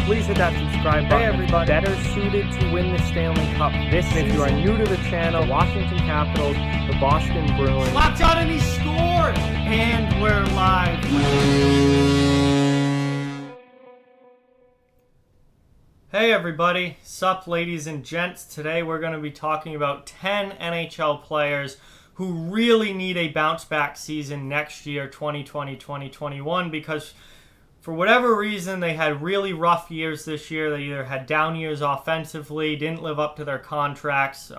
please hit that subscribe button. Hey everybody, better suited to win the Stanley Cup this season. If you are new to the channel, Washington Capitals, the Boston Bruins. Locked on and he scored! And we're live. Hey everybody, sup ladies and gents. Today we're going to be talking about 10 NHL players who really need a bounce back season next year, 2020-2021, because for whatever reason, they had really rough years this year. They either had down years offensively, didn't live up to their contracts,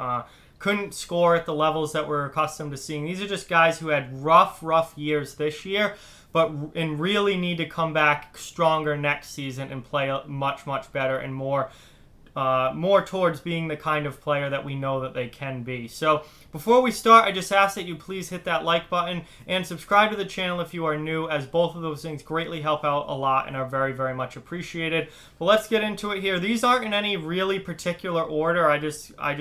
couldn't score at the levels that we're accustomed to seeing. These are just guys who had rough years this year, and really need to come back stronger next season and play much better and more towards being the kind of player that we know that they can be. So before we start, I just ask that you please hit that like button and subscribe to the channel if you are new, as both of those things greatly help out a lot and are very much appreciated. But let's get into it here. These aren't in any really particular order. These are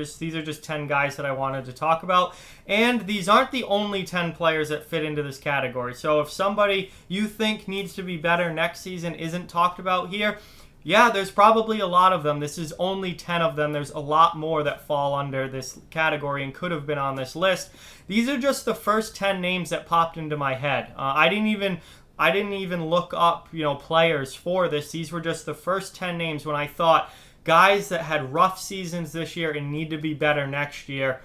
just 10 guys that I wanted to talk about. And these aren't the only 10 players that fit into this category. So if somebody you think needs to be better next season isn't talked about here, yeah, there's probably a lot of them. This is only 10 of them. There's a lot more that fall under this category and could have been on this list. These are just the first 10 names that popped into my head. I didn't even look up, players for this. These were just the first 10 names when I thought guys that had rough seasons this year and need to be better next year.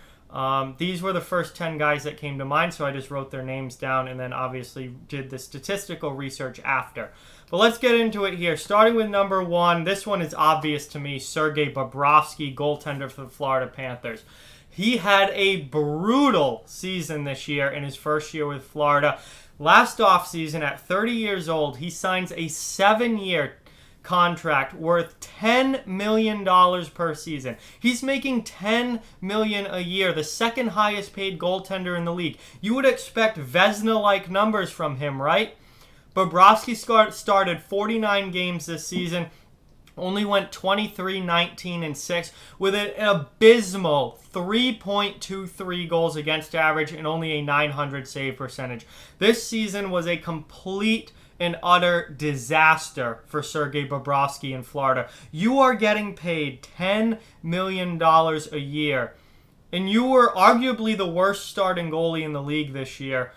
These were the first 10 guys that came to mind, so I just wrote their names down and then obviously did the statistical research after. But let's get into it here. Starting with number 1, this one is obvious to me, Sergei Bobrovsky, goaltender for the Florida Panthers. He had a brutal season this year in his first year with Florida. Last offseason, at 30 years old, he signs a 7-year contract worth $10 million per season. He's making $10 million a year, the second highest paid goaltender in the league. You would expect Vezina-like numbers from him, right? Bobrovsky started 49 games this season, only went 23-19-6 with an abysmal 3.23 goals against average and only a .900 save percentage. This season was a complete and utter disaster for Sergei Bobrovsky in Florida. You are getting paid $10 million a year, and you were arguably the worst starting goalie in the league this year.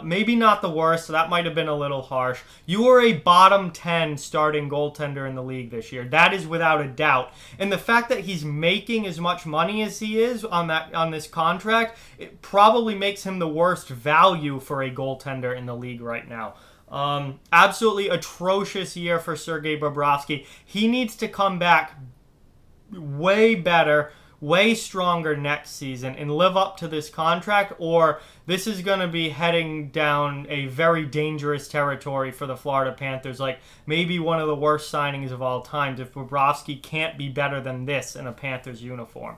Maybe not the worst, so that might have been a little harsh. You were a bottom 10 starting goaltender in the league this year. That is without a doubt. And the fact that he's making as much money as he is on this contract, it probably makes him the worst value for a goaltender in the league right now. Absolutely atrocious year for Sergei Bobrovsky. He needs to come back way better, way stronger next season and live up to this contract, or this is going to be heading down a very dangerous territory for the Florida Panthers, like maybe one of the worst signings of all time if Bobrovsky can't be better than this in a Panthers uniform.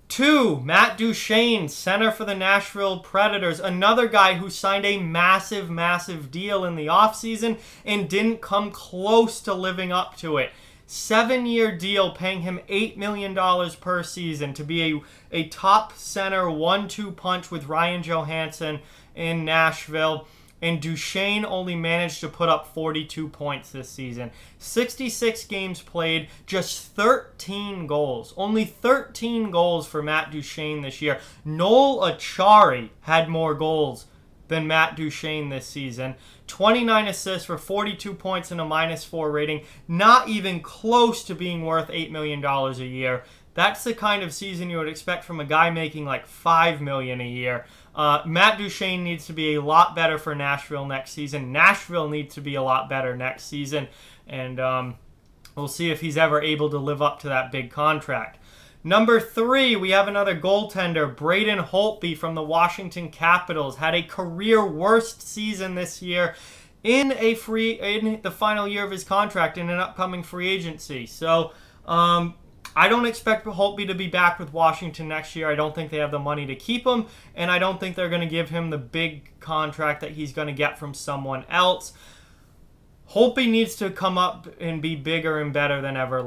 2, Matt Duchene, center for the Nashville Predators. Another guy who signed a massive deal in the offseason and didn't come close to living up to it. 7-year deal paying him $8 million per season to be a top center 1-2 punch with Ryan Johansson in Nashville. And Duchene only managed to put up 42 points this season. 66 games played, just 13 goals. Only 13 goals for Matt Duchene this year. Noel Acciari had more goals than Matt Duchene this season. 29 assists for 42 points and a -4 rating. Not even close to being worth $8 million a year. That's the kind of season you would expect from a guy making like $5 million a year. Matt Duchene needs to be a lot better for Nashville next season. Nashville needs to be a lot better next season. And we'll see if he's ever able to live up to that big contract. Number 3, we have another goaltender, Braden Holtby from the Washington Capitals. Had a career worst season this year in the final year of his contract in an upcoming free agency. So I don't expect Holtby to be back with Washington next year. I don't think they have the money to keep him, and I don't think they're going to give him the big contract that he's going to get from someone else. Holtby needs to come up and be bigger and better than ever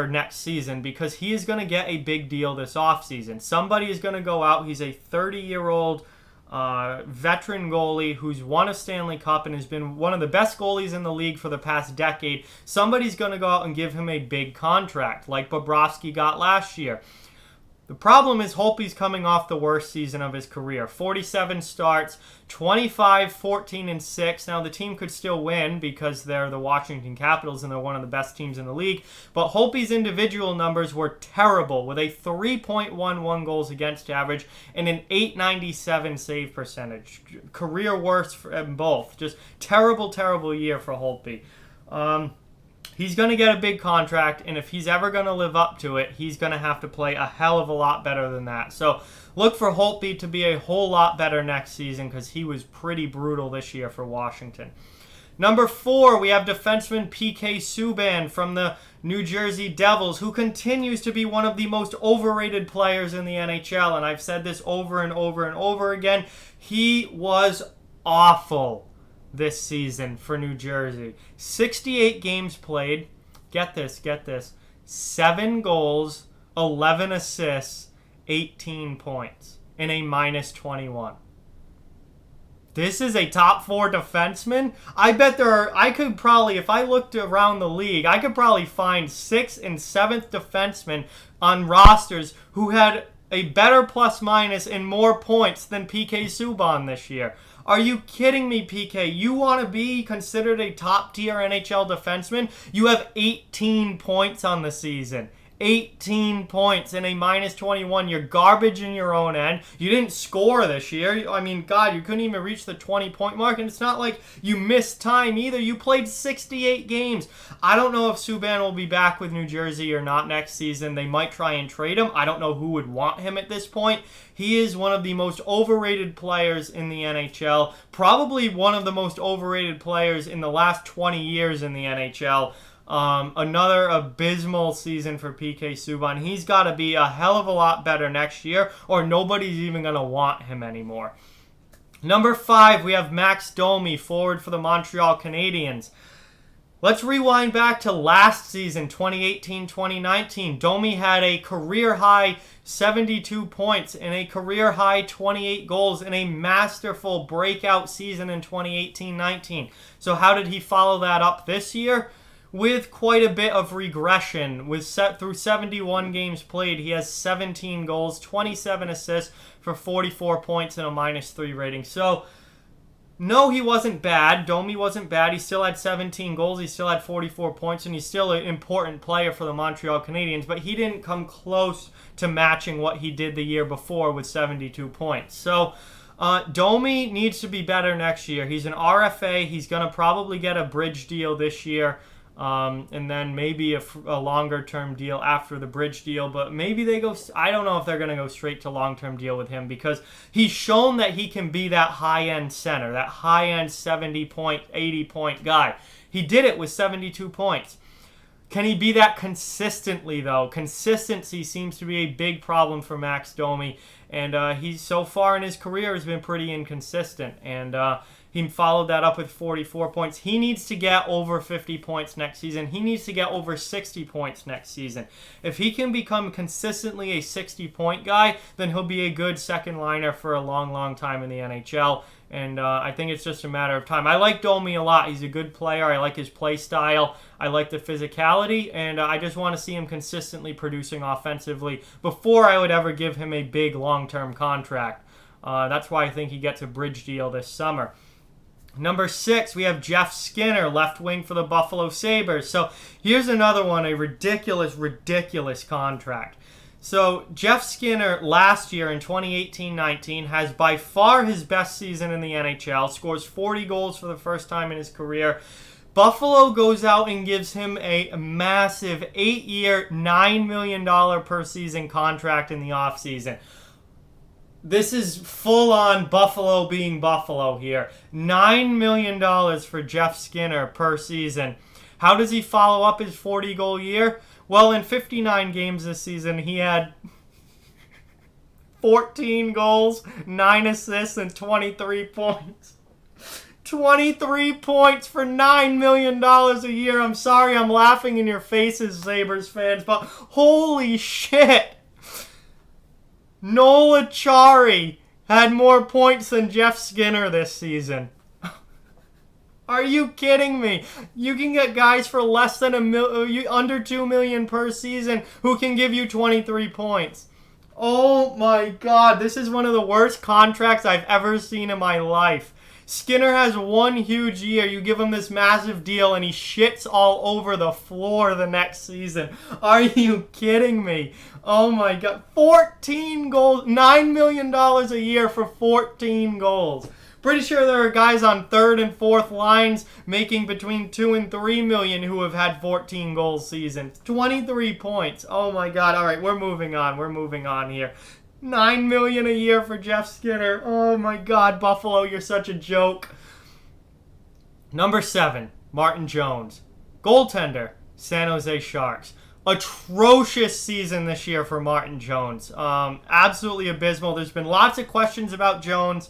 next season, because he is going to get a big deal this offseason. Somebody is going to go out. He's a 30-year-old veteran goalie who's won a Stanley Cup and has been one of the best goalies in the league for the past decade. Somebody's going to go out and give him a big contract like Bobrovsky got last year. The problem is Holtby's coming off the worst season of his career. 47 starts, 25, 14, and 6. Now, the team could still win because they're the Washington Capitals and they're one of the best teams in the league. But Holtby's individual numbers were terrible with a 3.11 goals against average and an .897 save percentage. Career worst for both. Just terrible, terrible year for Holtby. He's going to get a big contract, and if he's ever going to live up to it, he's going to have to play a hell of a lot better than that. So look for Holtby to be a whole lot better next season because he was pretty brutal this year for Washington. Number 4, we have defenseman PK Subban from the New Jersey Devils, who continues to be one of the most overrated players in the NHL, and I've said this over and over and over again. He was awful this season for New Jersey. 68 games played. Get this. 7 goals, 11 assists, 18 points, and a -21. This is a top 4 defenseman. I bet I could probably, if I looked around the league, I could probably find 6th and 7th defensemen on rosters who had a better plus-minus and more points than PK Subban this year. Are you kidding me, PK? You want to be considered a top-tier NHL defenseman? You have 18 points on the season. 18 points and a -21. You're garbage in your own end. You didn't score this year. I mean, God, you couldn't even reach the 20-point mark, and it's not like you missed time either. You played 68 games. I don't know if Subban will be back with New Jersey or not next season. They might try and trade him. I don't know who would want him at this point. He is one of the most overrated players in the NHL, probably one of the most overrated players in the last 20 years in the NHL. Another abysmal season for PK Subban. He's got to be a hell of a lot better next year, or nobody's even going to want him anymore. Number 5, we have Max Domi, forward for the Montreal Canadiens. Let's rewind back to last season, 2018-2019. Domi had a career-high 72 points and a career-high 28 goals in a masterful breakout season in 2018-19. So how did he follow that up this year? With quite a bit of regression. Through 71 games played, he has 17 goals, 27 assists for 44 points and a -3 rating. So, no, he wasn't bad. Domi wasn't bad. He still had 17 goals. He still had 44 points, and he's still an important player for the Montreal Canadiens, but he didn't come close to matching what he did the year before with 72 points. So, Domi needs to be better next year. He's an RFA. He's going to probably get a bridge deal this year. And then maybe a longer-term deal after the bridge deal. But maybe they go... I don't know if they're going to go straight to long-term deal with him because he's shown that he can be that high-end center, that high-end 70-point, 80-point guy. He did it with 72 points. Can he be that consistently, though? Consistency seems to be a big problem for Max Domi. And he's so far in his career has been pretty inconsistent. And he followed that up with 44 points. He needs to get over 50 points next season. He needs to get over 60 points next season. If he can become consistently a 60-point guy, then he'll be a good second liner for a long, long time in the NHL. And I think it's just a matter of time. I like Domi a lot. He's a good player. I like his play style. I like the physicality. And I just want to see him consistently producing offensively before I would ever give him a big long-term contract. That's why I think he gets a bridge deal this summer. Number 6, we have Jeff Skinner, left wing for the Buffalo Sabres. So here's another one, a ridiculous, ridiculous contract. So Jeff Skinner last year in 2018-19 has by far his best season in the NHL, scores 40 goals for the first time in his career. Buffalo goes out and gives him a massive 8-year, $9 million per season contract in the offseason. This is full-on Buffalo being Buffalo here. $9 million for Jeff Skinner per season. How does he follow up his 40-goal year? Well, in 59 games this season, he had 14 goals, 9 assists, and 23 points. 23 points for $9 million a year. I'm sorry I'm laughing in your faces, Sabres fans, but holy shit! Noel Acciari had more points than Jeff Skinner this season. Are you kidding me? You can get guys for less than under $2 million per season who can give you 23 points. Oh my God, this is one of the worst contracts I've ever seen in my life. Skinner has one huge year. You give him this massive deal and he shits all over the floor the next season. Are you kidding me? Oh my God. 14 goals. $9 million a year for 14 goals. Pretty sure there are guys on third and fourth lines making between $2 and $3 million who have had 14 goal seasons. 23 points. Oh my God. All right, we're moving on. We're moving on here. $9 million a year for Jeff Skinner. Oh my God, Buffalo, you're such a joke. Number 7, Martin Jones. Goaltender, San Jose Sharks. Atrocious season this year for Martin Jones. Absolutely abysmal. There's been lots of questions about Jones.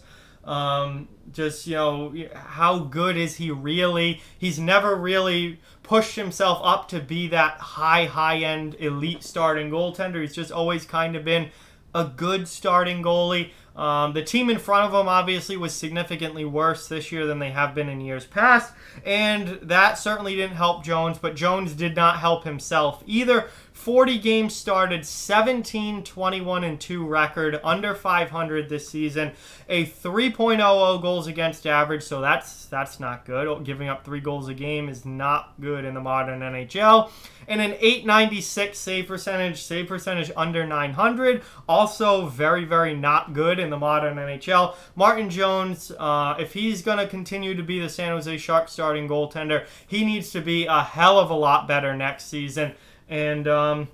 Just, how good is he really? He's never really pushed himself up to be that high-end elite starting goaltender. He's just always kind of been a good starting goalie. The team in front of him obviously was significantly worse this year than they have been in years past, and that certainly didn't help Jones, but Jones did not help himself either. 40 games started, 17, 21, and 2 record, under 500 this season, a 3.00 goals against average, so that's not good. Giving up 3 goals a game is not good in the modern NHL. And an .896 save percentage under 900, also very, very not good in the modern NHL. Martin Jones, if he's going to continue to be the San Jose Sharks starting goaltender, he needs to be a hell of a lot better next season. And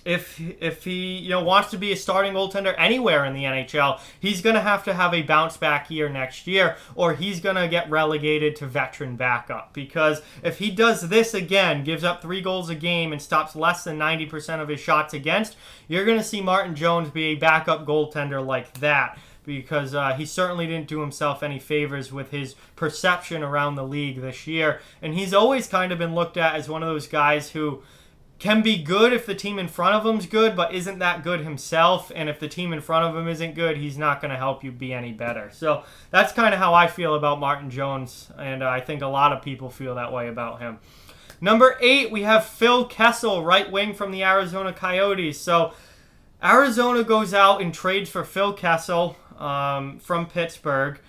if he wants to be a starting goaltender anywhere in the NHL, he's going to have a bounce back year next year, or he's going to get relegated to veteran backup. Because if he does this again, gives up 3 goals a game and stops less than 90% of his shots against, you're going to see Martin Jones be a backup goaltender like that. Because he certainly didn't do himself any favors with his perception around the league this year. And he's always kind of been looked at as one of those guys who can be good if the team in front of him's good, but isn't that good himself. And if the team in front of him isn't good, he's not going to help you be any better. So that's kind of how I feel about Martin Jones, and I think a lot of people feel that way about him. Number 8, we have Phil Kessel, right wing from the Arizona Coyotes. So Arizona goes out and trades for Phil Kessel from Pittsburgh,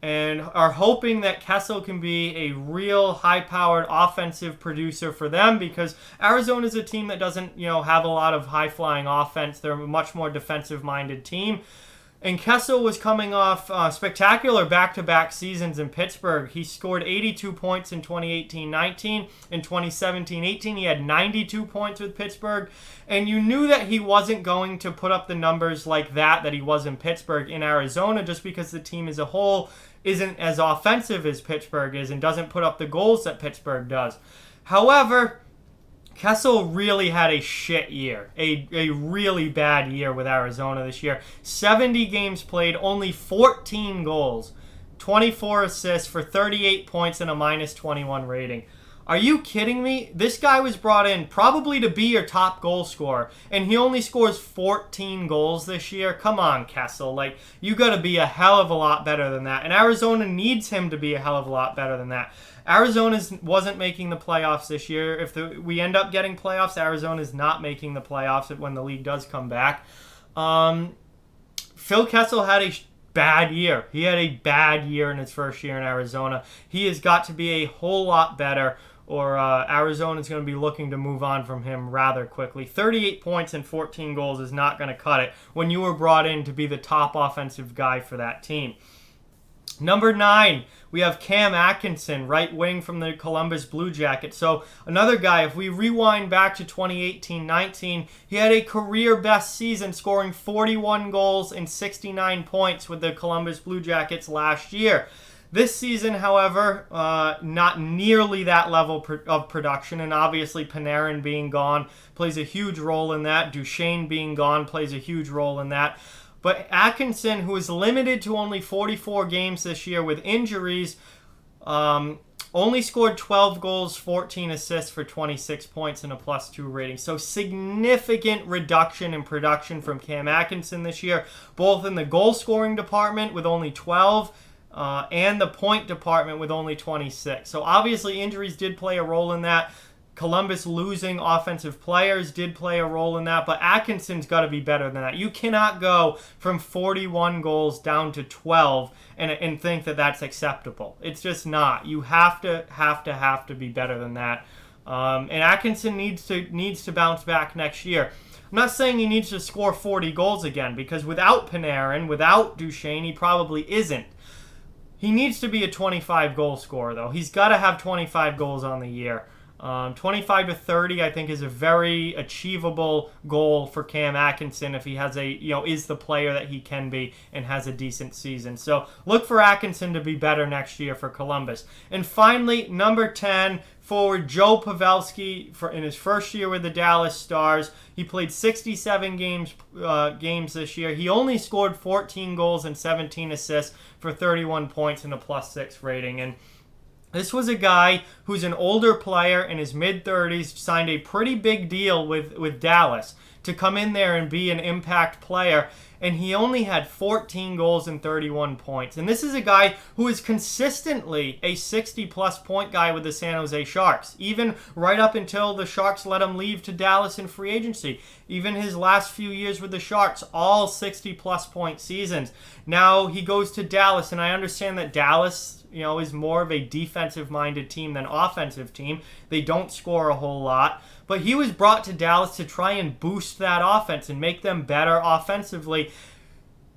and are hoping that Kessel can be a real high-powered offensive producer for them, because Arizona is a team that doesn't, have a lot of high-flying offense. They're a much more defensive-minded team. And Kessel was coming off spectacular back-to-back seasons in Pittsburgh. He scored 82 points in 2018-19. In 2017-18, he had 92 points with Pittsburgh. And you knew that he wasn't going to put up the numbers like that he was in Pittsburgh in Arizona, just because the team as a whole isn't as offensive as Pittsburgh is and doesn't put up the goals that Pittsburgh does. However, Kessel really had a shit year, a really bad year with Arizona this year. 70 games played, only 14 goals, 24 assists for 38 points and a -21 rating. Are you kidding me? This guy was brought in probably to be your top goal scorer, and he only scores 14 goals this year? Come on, Kessel. You got to be a hell of a lot better than that, and Arizona needs him to be a hell of a lot better than that. Arizona wasn't making the playoffs this year. If we end up getting playoffs, Arizona's not making the playoffs when the league does come back. Phil Kessel had a bad year. He had a bad year in his first year in Arizona. He has got to be a whole lot better, or Arizona's going to be looking to move on from him rather quickly. 38 points and 14 goals is not going to cut it when you were brought in to be the top offensive guy for that team. Number 9, we have Cam Atkinson, right wing from the Columbus Blue Jackets. So another guy, if we rewind back to 2018-19, he had a career best season, scoring 41 goals and 69 points with the Columbus Blue Jackets last year. This season, however, not nearly that level of production, and obviously Panarin being gone plays a huge role in that. Duchene being gone plays a huge role in that. But Atkinson, who is limited to only 44 games this year with injuries, only scored 12 goals, 14 assists for 26 points and a +2 rating. So significant reduction in production from Cam Atkinson this year, both in the goal scoring department with only 12 and the point department with only 26. So obviously injuries did play a role in that. Columbus losing offensive players did play a role in that, but Atkinson's got to be better than that. You cannot go from 41 goals down to 12 and think that that's acceptable. It's just not. You have to be better than that. And Atkinson needs to bounce back next year. I'm not saying he needs to score 40 goals again, because without Panarin, without Duchene, he probably isn't. He needs to be a 25 goal scorer, though. He's got to have 25 goals on the year. 25 to 30, I think, is a very achievable goal for Cam Atkinson if he has is the player that he can be and has a decent season. So look for Atkinson to be better next year for Columbus. And finally, number 10, forward Joe Pavelski in his first year with the Dallas Stars. He played 67 games this year. He only scored 14 goals and 17 assists for 31 points and a +6 rating. And this was a guy who's an older player in his mid-30s, signed a pretty big deal with Dallas to come in there and be an impact player, and he only had 14 goals and 31 points. And this is a guy who is consistently a 60-plus point guy with the San Jose Sharks, even right up until the Sharks let him leave to Dallas in free agency. Even his last few years with the Sharks, all 60-plus point seasons. Now he goes to Dallas, and I understand that Dallas is more of a defensive-minded team than offensive team. They don't score a whole lot. But he was brought to Dallas to try and boost that offense and make them better offensively.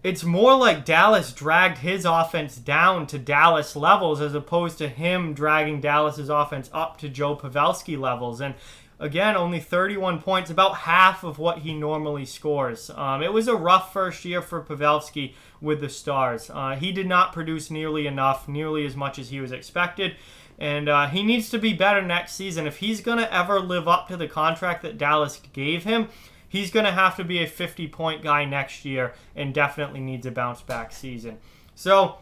It's more like Dallas dragged his offense down to Dallas levels as opposed to him dragging Dallas's offense up to Joe Pavelski levels. And again, only 31 points, about half of what he normally scores. It was a rough first year for Pavelski with the Stars. He did not produce nearly as much as he was expected. And he needs to be better next season. If he's going to ever live up to the contract that Dallas gave him, he's going to have to be a 50-point guy next year and definitely needs a bounce-back season. So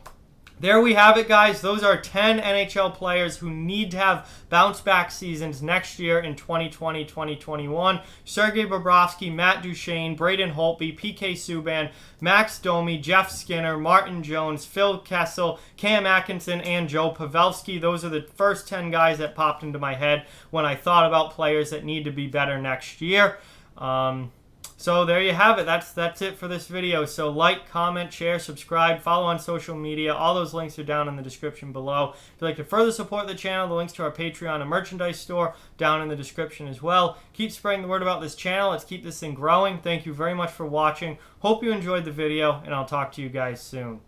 there we have it, guys. Those are 10 NHL players who need to have bounce-back seasons next year in 2020-2021. Sergei Bobrovsky, Matt Duchene, Braden Holtby, PK Subban, Max Domi, Jeff Skinner, Martin Jones, Phil Kessel, Cam Atkinson, and Joe Pavelski. Those are the first 10 guys that popped into my head when I thought about players that need to be better next year. So there you have it. That's it for this video. So like, comment, share, subscribe, follow on social media. All those links are down in the description below. If you'd like to further support the channel, the links to our Patreon and merchandise store down in the description as well. Keep spreading the word about this channel. Let's keep this thing growing. Thank you very much for watching. Hope you enjoyed the video, and I'll talk to you guys soon.